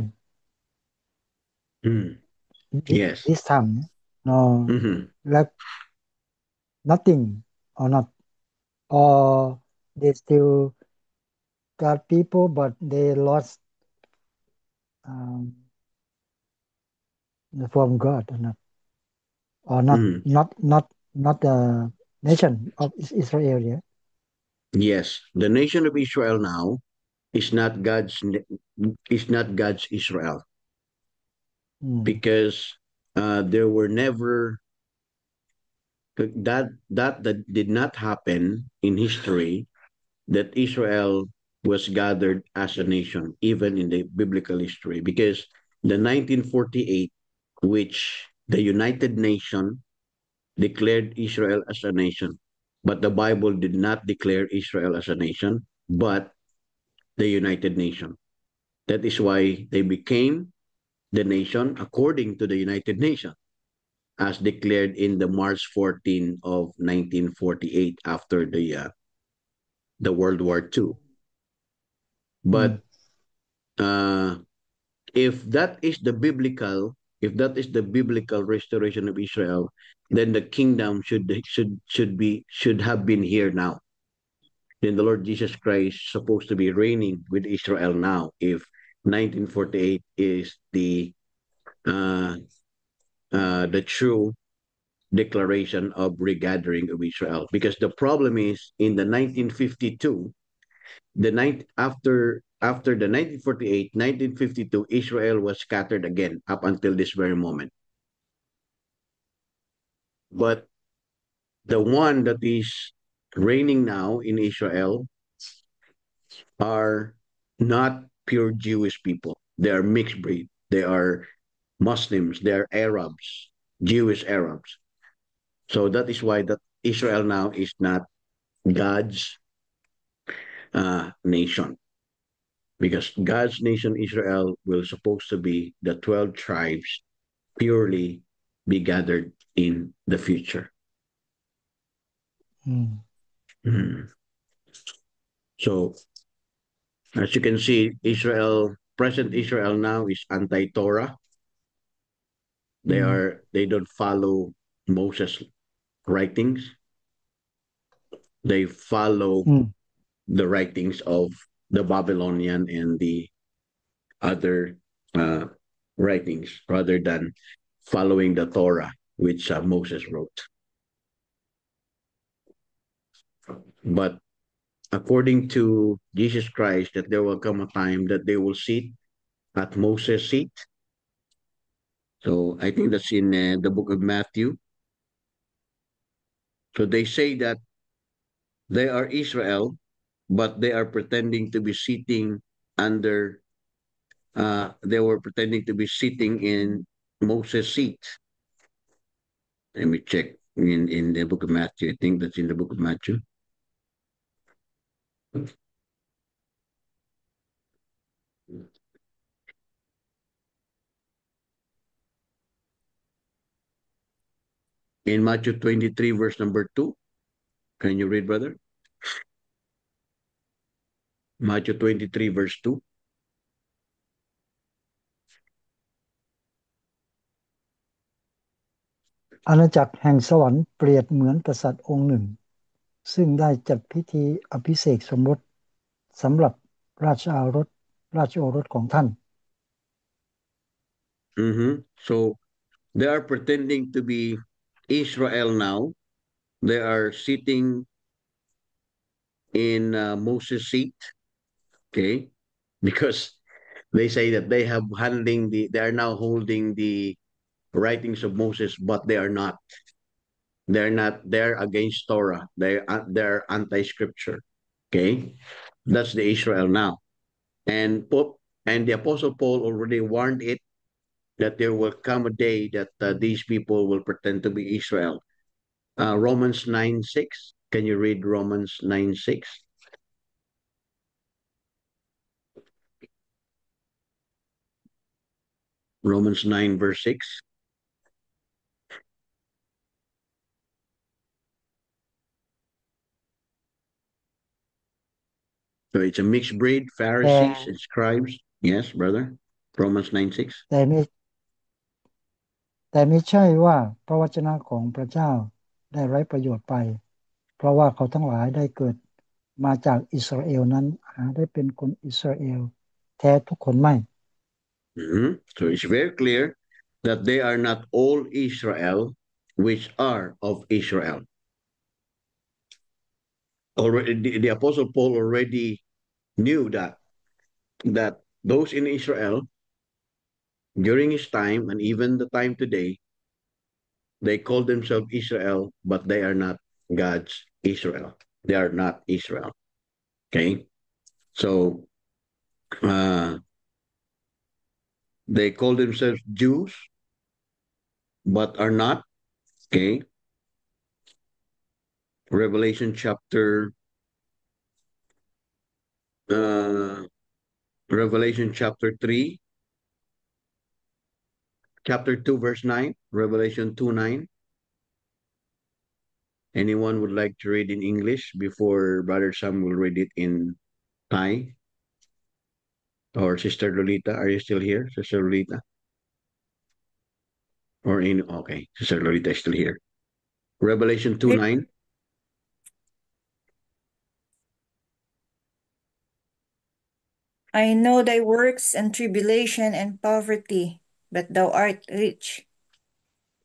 Mm. Yes. This time, no, Hmm. like nothing or not, or they still got people, but they lost um, from God or not, Mm. not the nation of Israel. Yeah. Yes. The nation of Israel now is not God's Israel Mm, because there were never that did not happen in history that Israel was gathered as a nation, even in the biblical history, because the 1948, which the United Nation declared Israel as a nation, but the Bible did not declare Israel as a nation, but the United Nation. That is why they became the nation according to the United Nations, as declared in the March 14 of 1948 after the World War II. mm, But uh, if that is the biblical restoration of Israel, then the kingdom should have been here now. Then the Lord Jesus Christ is supposed to be reigning with Israel now. If 1948 is uh, the true declaration of regathering of Israel, because the problem is in the 1952, the night after the 1948, 1952, Israel was scattered again up until this very moment. But the one that is reigning now in Israel are not pure Jewish people. They are mixed breed. They are Muslims. They are Arabs, Jewish Arabs. So that is why that Israel now is not God's nation, because God's nation Israel will supposed to be the 12 tribes purely be gathered in the future. mm, Mhm. So as you can see, present Israel now is anti-Torah. They don't follow Moses' writings. They follow อืม the writings of the Babylonian and the other writings rather than following the Torah, which Moses wrote. But according to Jesus Christ, that there will come a time that they will sit at Moses' seat. So I think that's in the book of Matthew. So they say that they are Israel, but they are pretending to be sitting under, they were pretending to be sitting in Moses' seat. Let me check in the book of Matthew. I think that's in the book of Matthew. In Matthew 23, verse number 2. Can you read, brother? Matthew 23, verse 2. อาณาจักรแห่งสวรรค์เปรียบเหมือนกษัตริย์องค์หนึ่งซึ่งได้จัดพิธีอภิเษกสมรสสำหรับราชโอรสของท่าน So they are pretending to be Israel now. They are sitting in Moses' seat, okay? Because they say that they are now holding the writings of Moses, but they are not. They're not. They're against Torah. They're anti-scripture. Okay, that's the Israel now, and the Apostle Paul already warned it that there will come a day that these people will pretend to be Israel. Romans 9:6. Can you read Romans 9:6? Romans 9 verse 6. So it's a mixed breed, แต่ Pharisees and scribes. Yes, brother. Romans 9:6. แต่ไม่แต่ไม่ใช่ว่าพระวจนะของพระเจ้าได้ไร้ประโยชน์ไป เพราะว่าเขาทั้งหลายได้เกิดมาจากอิสราเอลนั้นหาได้เป็นคนอิสราเอลแท้ทุกคนไม่ So it's very clear that they are not all Israel, which are of Israel. Already, the Apostle Paul already knew that those in Israel during his time and even the time today, they call themselves Israel, but they are not God's Israel. They are not Israel. Okay, so they call themselves Jews, but are not. Okay, Revelation chapter uh, Revelation chapter 3, chapter 2, verse 9, Revelation 2:9. Anyone would like to read in English before Brother Sam will read it in Thai? Or Sister Lolita, are you still here, Sister Lolita? Or in, okay, Sister Lolita is still here. Revelation 2:9. I know thy works and tribulation and poverty, but thou art rich.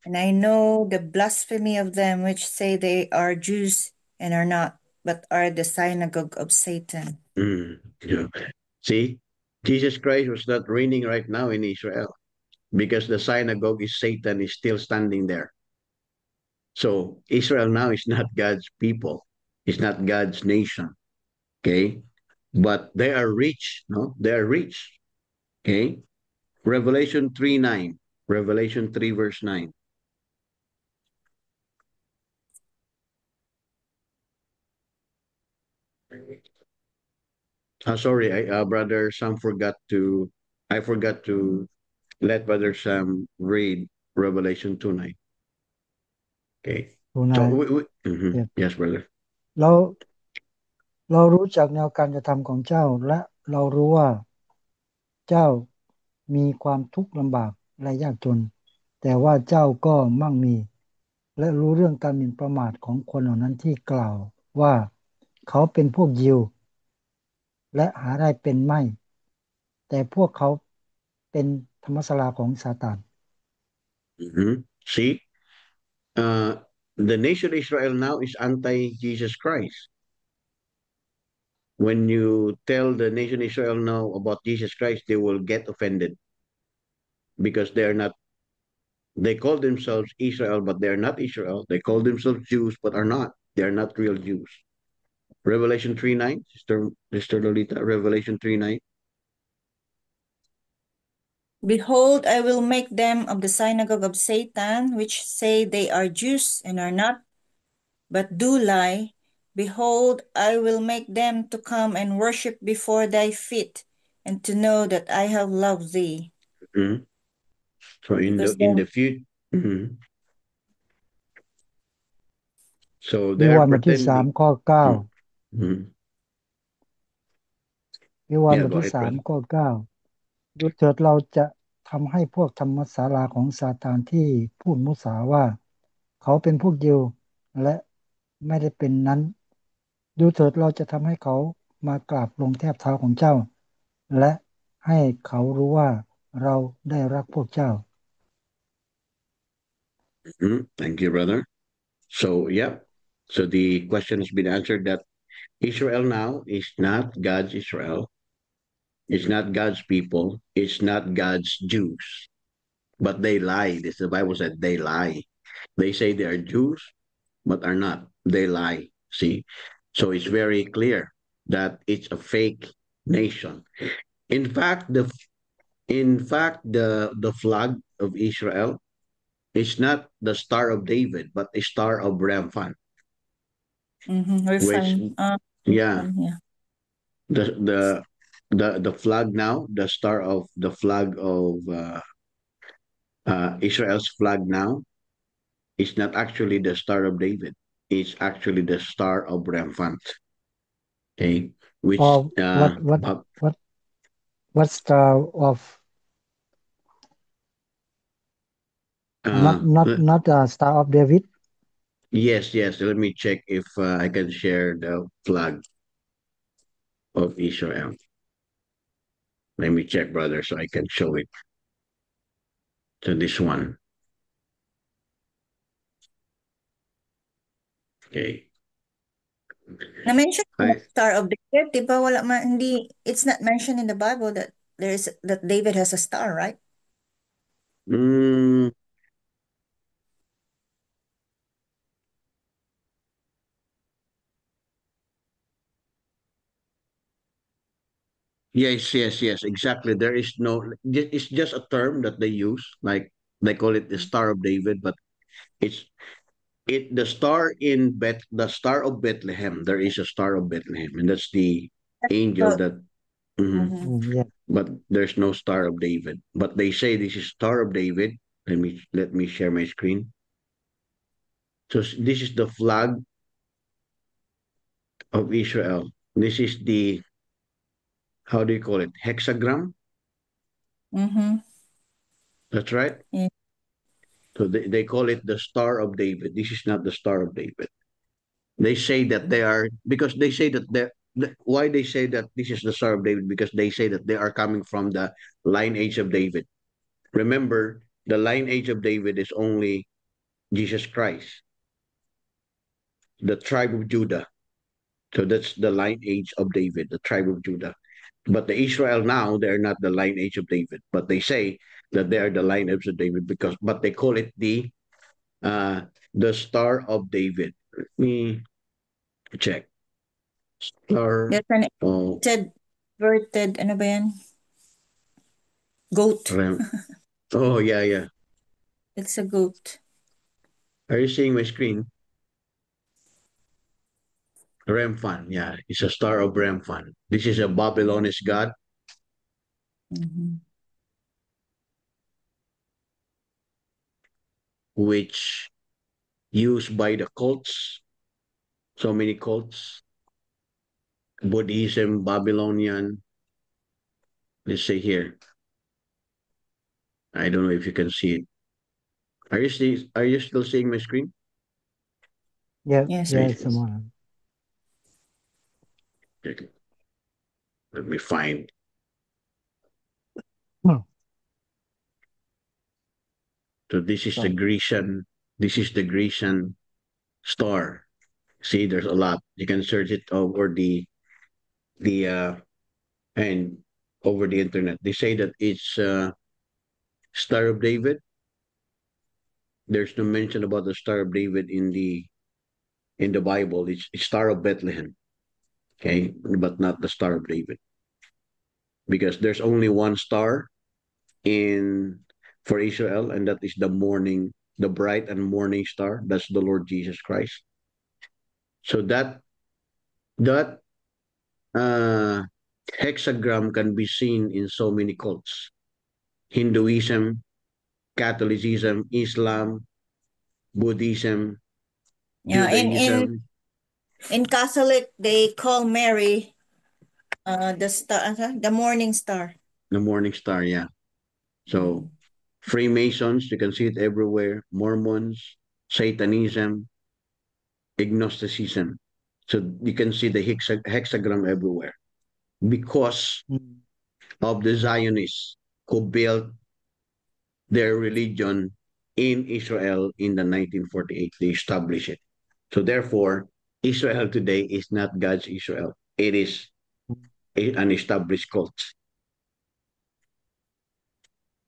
And I know the blasphemy of them which say they are Jews and are not, but are the synagogue of Satan. Yeah. See, Jesus Christ was not reigning right now in Israel because the synagogue is Satan is still standing there. So Israel now is not God's people. It's not God's nation. Okay. But they are rich. No, they are rich. Okay. Revelation 3:9. Revelation 3 verse 9. Sorry, Brother Sam I forgot to let Brother Sam read Revelation 2:9. Okay. ดูนา So, ย yes, brother. เราเรารู้จักแนวการกระทำของเจ้าและเรารู้ว่าเจ้ามีความทุกข์ลำบากและยากจน แต่ว่าเจ้าก็มั่งมี และรู้เรื่องการหมิ่นประมาทของคนเหล่านั้นที่กล่าวว่าเขาเป็นพวกยิวและหาได้เป็นไม่แต่พวกเขาเป็นธรรมศาลาของซาตาน See, the nation Israel now is anti-Jesus Christ. When you tell the nation Israel now about Jesus Christ, they will get offended because they call themselves Israel, but they're not Israel. They call themselves Jews, but are not. They're not real Jews. Revelation 3:9, Sister Lolita, Revelation 3:9. Behold, I will make them of the synagogue of Satan, which say they are Jews and are not, but do lie. Behold, I will make them to come and worship before thy feet, and to know that I have loved thee. Mhm. So Because in then, the future, so วิ they're วรณ์บทที่สาม pretending. ข้อเก้า Mhm. วิวรณ์ Yeah, บท go ที่ ahead, สาม brother. ข้อเก้าดูเถิดเราจะทำให้พวกธรรมศาลาของซาตานที่พูดมุสาว่า เขาเป็นพวกยิวและไม่ได้เป็นนั้น ดูเถิดเราจะทำให้เขามากราบลงแทบเท้าของเจ้า และให้เขารู้ว่าเราได้รักพวกเจ้า Thank you, brother. So, yeah. So the question has been answered that Israel now is not God's Israel. It's not God's people. It's not God's Jews. But they lie. This the Bible said they lie. They say they are Jews, but are not. They lie. See? So it's very clear that it's a fake nation. In fact, the flag of Israel is not the Star of David, but a Star of Ramphan, which refine. yeah, Yeah. the the flag now, the flag of Israel's flag now is not actually the Star of David. It's actually the Star of Ramphan. Okay, which or what style of uh, not Star of David. yes. Let me check if I can share the flag of Israel. Let me check, brother, so I can show it to this one. Okay. Na-mention I Star of David, di ba? It's not mentioned in the Bible that David has a star, right? mm, yes, exactly. There is no. It's just a term that they use, like they call it the Star of David, but it's the the Star of Bethlehem. There is a Star of Bethlehem, and that's the angel But, that. Mhm. Yeah. But there's no Star of David. But they say this is Star of David. Let me share my screen. So this is the flag of Israel. This is the, how do you call it? Hexagram. mm-hmm. That's right. Yeah. So they call it the Star of David. This is not the Star of David. They say that they are, because they say that why they say that this is the Star of David, because they say that they are coming from the lineage of David. Remember, the lineage of David is only Jesus Christ, the tribe of Judah. So that's the lineage of David, the tribe of Judah. But the Israel now, they're not the lineage of David, but they say that they are the lineage of David but they call it uh, the Star of David. Let me check. Star There's an of inverted, ano ba yan? Goat. Ram. Oh, yeah. It's a goat. Are you seeing my screen? Remphan, yeah. It's a Star of Remphan. This is a Babylonish god, Mm-hmm. which used by the cults, so many cults, Buddhism, Babylonian. Let's say here. I don't know if you can see it. Are you still seeing my screen? Yeah, Yes. yeah, Yes. Simona. Okay. Let me find. Oh, So this is the sorry. Grecian. This is the Grecian star. See, there's a lot. You can search it over the and over the internet. They say that it's Star of David. There's no mention about the Star of David in the Bible. It's Star of Bethlehem. Okay, but not the Star of David, because there's only one star in for Israel, and that is the bright and morning star. That's the Lord Jesus Christ. So that uh, hexagram can be seen in so many cults: Hinduism, Catholicism, Islam, Buddhism, Yeah. Judaism, In Catholic, they call Mary the star, the morning star. the morning star. Yeah. So Mm. Freemasons, you can see it everywhere. Mormons, Satanism, agnosticism. So you can see the hexagram everywhere because Mm. of the Zionists who built their religion in Israel in the 1948. They established it. So therefore, Israel today is not God's Israel. It is an established cult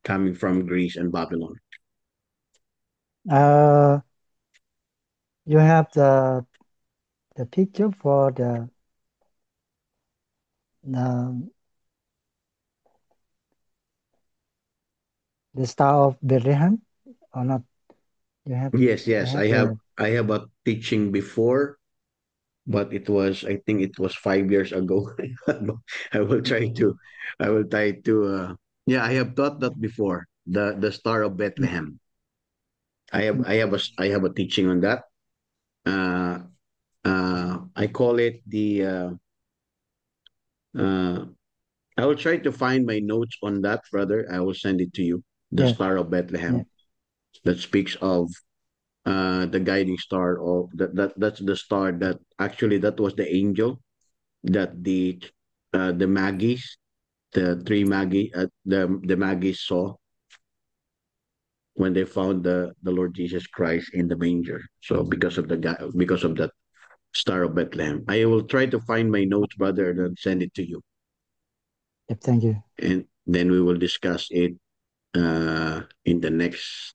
coming from Greece and Babylon. Uh, you have the picture for the the Star of Bethlehem or not? You have Yes, you yes. have the I have a teaching before, but it was, I think it was 5 years ago. I will try to I will try to yeah, I have taught that before. The Star of Bethlehem. I have a teaching on that. Uh I call it uh I will try to find my notes on that, brother. I will send it to you. The yeah Star of yeah Bethlehem that speaks of the guiding star, or that's the star that actually that was the angel that the Maggies, the three Maggie, the Maggies saw when they found the Lord Jesus Christ in the manger. So because of that Star of Bethlehem, I will try to find my notes, brother, and send it to you, yeah. Thank you. and then we will discuss it in the next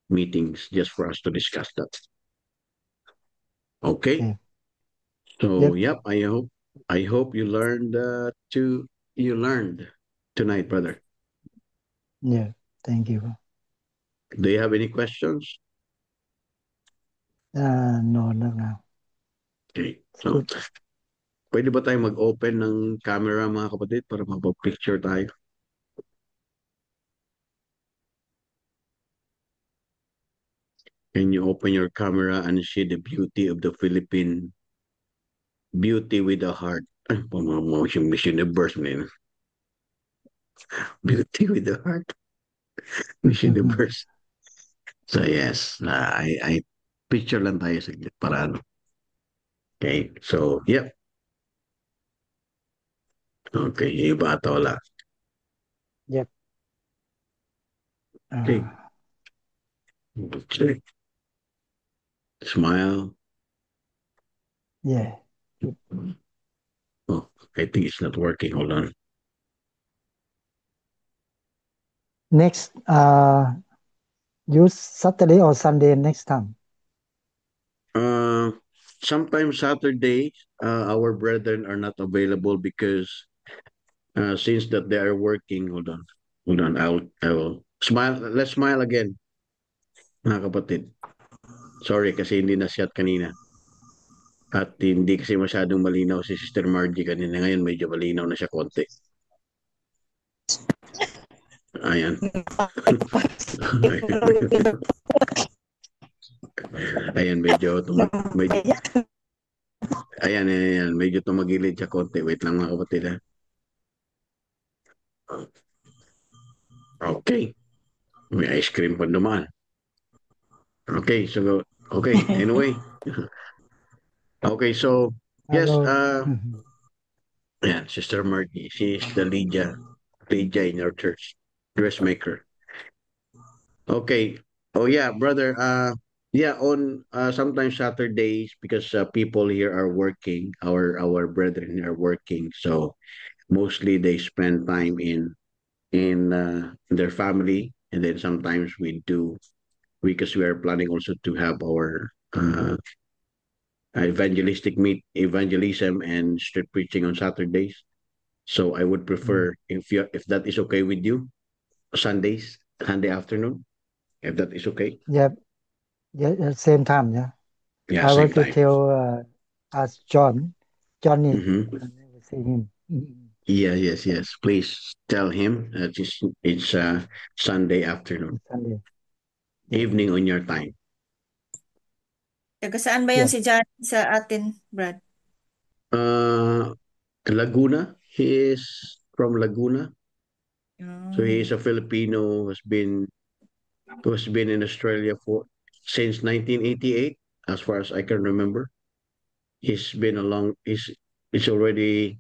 meetings, just for us to discuss that. Okay. Okay. So Yep. yep, I hope you learned you learned tonight, brother. Yeah. Thank you. Do you have any questions? No, not now. Okay. It's So, good. pwede ba tayo mag-open ng camera, mga kapatid, para mapapicture tayo? Can you open your camera and see the beauty of the Philippine beauty with a heart? Ay, pamamotion Miss Universe na yun. Beauty with a heart. Miss Universe. So yes, I picture lang tayo saglit para ano. Okay, so yep. Okay, yung iba ata wala. Yep. Okay, check. Smile. Yeah. Good. Oh, I think it's not working. Hold on. Next, use Saturday or Sunday next time. Uh, Sometimes Saturday, our brethren are not available because since that they are working. Hold on. I will smile. Let's smile again, mga kapatid. Sorry kasi hindi na shot kanina. At hindi kasi masyadong malinaw si Sister Margie kanina. Ngayon medyo malinaw na siya konti. Ayan. Ayan, medyo, ayan, medyo tumagilid siya konti. Wait lang mga kapatid ha. Okay. May ice cream pa dumaan. Okay, so okay. Anyway, okay. So yes, Hello. yeah, Sister Margie. She is the Lydia in our church, dressmaker. Okay. Oh yeah, brother. Yeah, on sometimes Saturdays because people here are working. Our brethren are working, so mostly they spend time in their family, and then sometimes we do because we are planning also to have our evangelism and street preaching on Saturdays. So I would prefer if that is okay with you, Sunday afternoon, if that is okay. Yeah, yeah, same time. Yeah, Yeah, I same want to time. tell ask Johnny. Mm-hmm. I never see him. Yeah, yes, yes. Please tell him that it's Sunday afternoon, Sunday. Yeah. evening on your time. Taga saan ba yan Yes. si Johnny sa atin, Brad? Uh, Laguna. He is from Laguna, so he is Oh. a Filipino who's been in Australia for since 1988, as far as I can remember. He's been along. He's already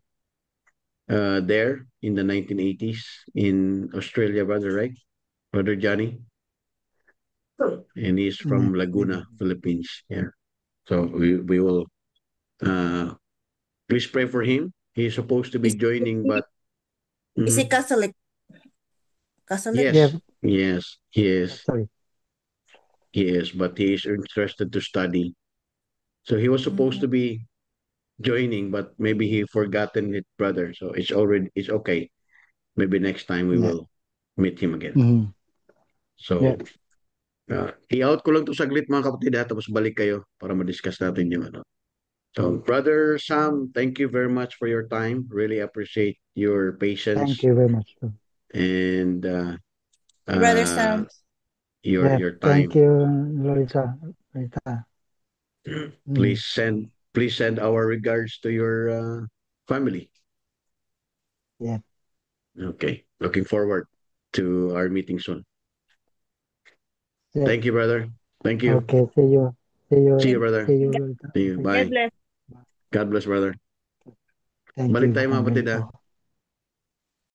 there in the 1980s in Australia, brother, right, brother Johnny? And he's from Maybe. Laguna, Philippines. Yeah. So we will uh please pray for him. He's supposed to be Is, joining, but is he mhm. Catholic? Catholic? Yeah. Yes, yes, he is. Sorry. He is, but he is interested to study. So he was supposed Mm, to be joining, but maybe he forgotten it, brother. So it's okay. Maybe next time we Yeah. will meet him again. Mm-hmm. Yeah. So i-out ko lang to saglit mga kapatid ha, tapos balik kayo para ma-discuss natin yung ano. So, Brother Sam, thank you very much for your time. Really appreciate your Thank patience you very much. and Brother uh, Sam. your Yeah. your Thank time. you, Lorita. Lorita. Mm. Please send our regards to your family. Yeah. Okay, looking forward to our meeting soon. Yeah. Thank you, brother. Thank you. Okay. See you. See See you. you, brother. See you, God Lorita. See you. God Bye. bless. God bless, brother. Thank Balik you, tayo mga kapatid ha. Lorita.